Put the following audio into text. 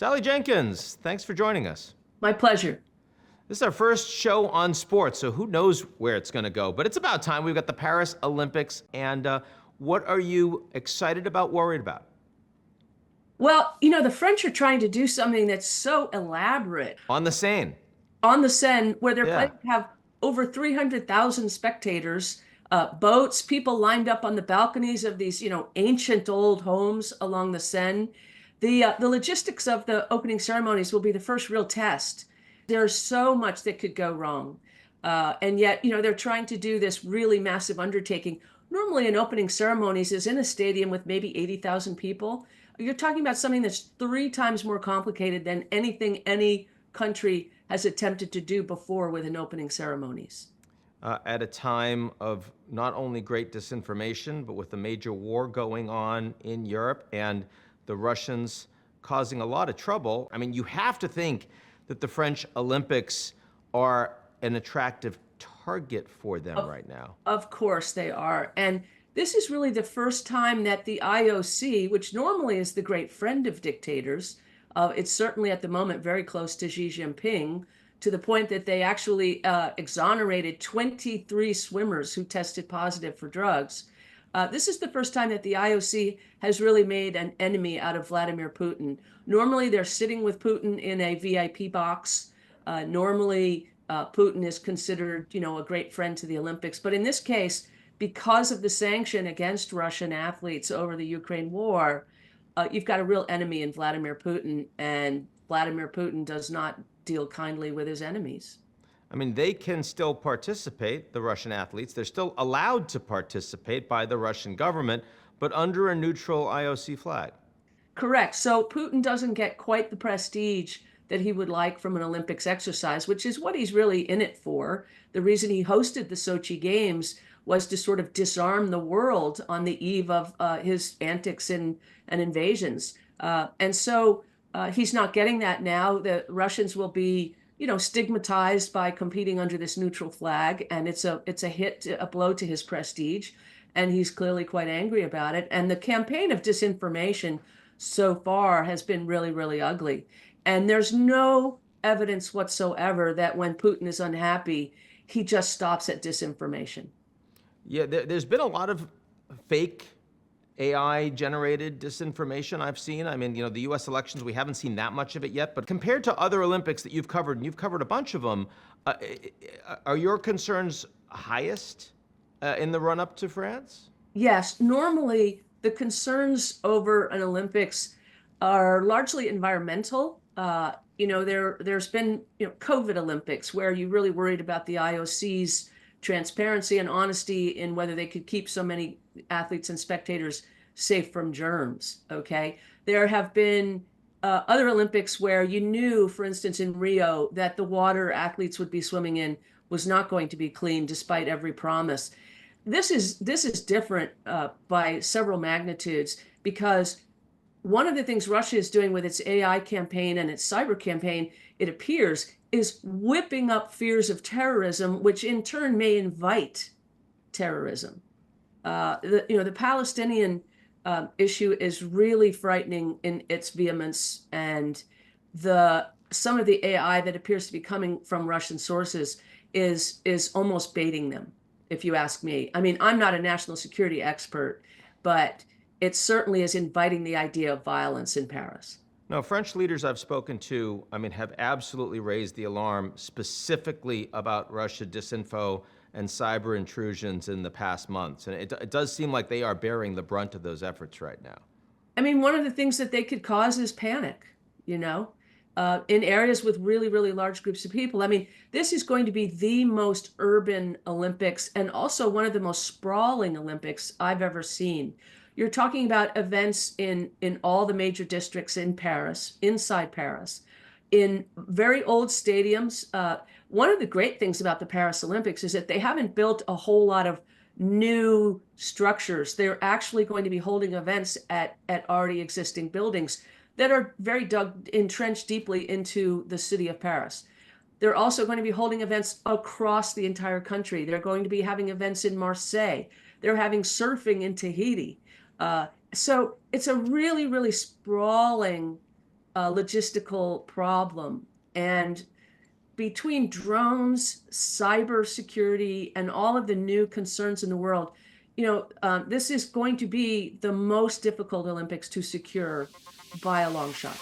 Sally Jenkins, thanks for joining us. My pleasure. This is our first show on sports, so who knows where it's going to go. But it's about time. We've got the Paris Olympics. And what are you excited about, worried about? Well, the French are trying to do something that's so elaborate On the Seine. on the Seine, where they're Yeah. planning to have over 300,000 spectators, boats, people lined up on the balconies of these, ancient old homes along the Seine. The logistics of the opening ceremonies will be the first real test. There's so much that could go wrong. And yet, they're trying to do this really massive undertaking. Normally, an opening ceremonies is in a stadium with maybe 80,000 people. You're talking about something that's 3 times more complicated than anything any country has attempted to do before with an opening ceremonies. At a time of not only great disinformation, but with a major war going on in Europe and the Russians causing a lot of trouble. I mean, you have to think that the French Olympics are an attractive target for them right now. Of course they are. And this is really the first time that the IOC, which normally is the great friend of dictators, it's certainly at the moment very close to Xi Jinping, to the point that they actually exonerated 23 swimmers who tested positive for drugs. This is the first time that the IOC has really made an enemy out of Vladimir Putin. Normally, they're sitting with Putin in a VIP box. Normally, Putin is considered, a great friend to the Olympics. But in this case, because of the sanction against Russian athletes over the Ukraine war, you've got a real enemy in Vladimir Putin, and Vladimir Putin does not deal kindly with his enemies. I mean, they can still participate, the Russian athletes. They're still allowed to participate by the Russian government, but under a neutral IOC flag. Correct. So Putin doesn't get quite the prestige that he would like from an Olympics exercise, which is what he's really in it for. The reason he hosted the Sochi Games was to sort of disarm the world on the eve of his antics and invasions. And so he's not getting that now. The Russians will be, stigmatized by competing under this neutral flag, and it's a blow to his prestige, and he's clearly quite angry about it. And the campaign of disinformation so far has been really, really ugly. And there's no evidence whatsoever that when Putin is unhappy, he just stops at disinformation. Yeah, there's been a lot of fake AI-generated disinformation I've seen. I mean, the U.S. elections, we haven't seen that much of it yet. But compared to other Olympics that you've covered, and you've covered a bunch of them, are your concerns highest in the run-up to France? Yes, normally the concerns over an Olympics are largely environmental. There's been, COVID Olympics where you really worried about the IOC's transparency and honesty in whether they could keep so many athletes and spectators safe from germs. Okay. There have been other Olympics where you knew, for instance, in Rio, that the water athletes would be swimming in was not going to be clean despite every promise. This is different by several magnitudes, because one of the things Russia is doing with its AI campaign and its cyber campaign, it appears, is whipping up fears of terrorism, which in turn may invite terrorism. The Palestinian issue is really frightening in its vehemence, and some of the AI that appears to be coming from Russian sources is almost baiting them, if you ask me. I mean, I'm not a national security expert, but it certainly is inviting the idea of violence in Paris. No, French leaders I've spoken to, have absolutely raised the alarm specifically about Russia disinfo and cyber intrusions in the past months. And it does seem like they are bearing the brunt of those efforts right now. I mean, one of the things that they could cause is panic, in areas with really, really large groups of people. I mean, this is going to be the most urban Olympics, and also one of the most sprawling Olympics I've ever seen. You're talking about events in all the major districts in Paris, inside Paris, in very old stadiums. One of the great things about the Paris Olympics is that they haven't built a whole lot of new structures. They're actually going to be holding events at already existing buildings that are very entrenched deeply into the city of Paris. They're also going to be holding events across the entire country. They're going to be having events in Marseille. They're having surfing in Tahiti. So it's a really, really sprawling logistical problem. And between drones, cybersecurity, and all of the new concerns in the world, this is going to be the most difficult Olympics to secure by a long shot.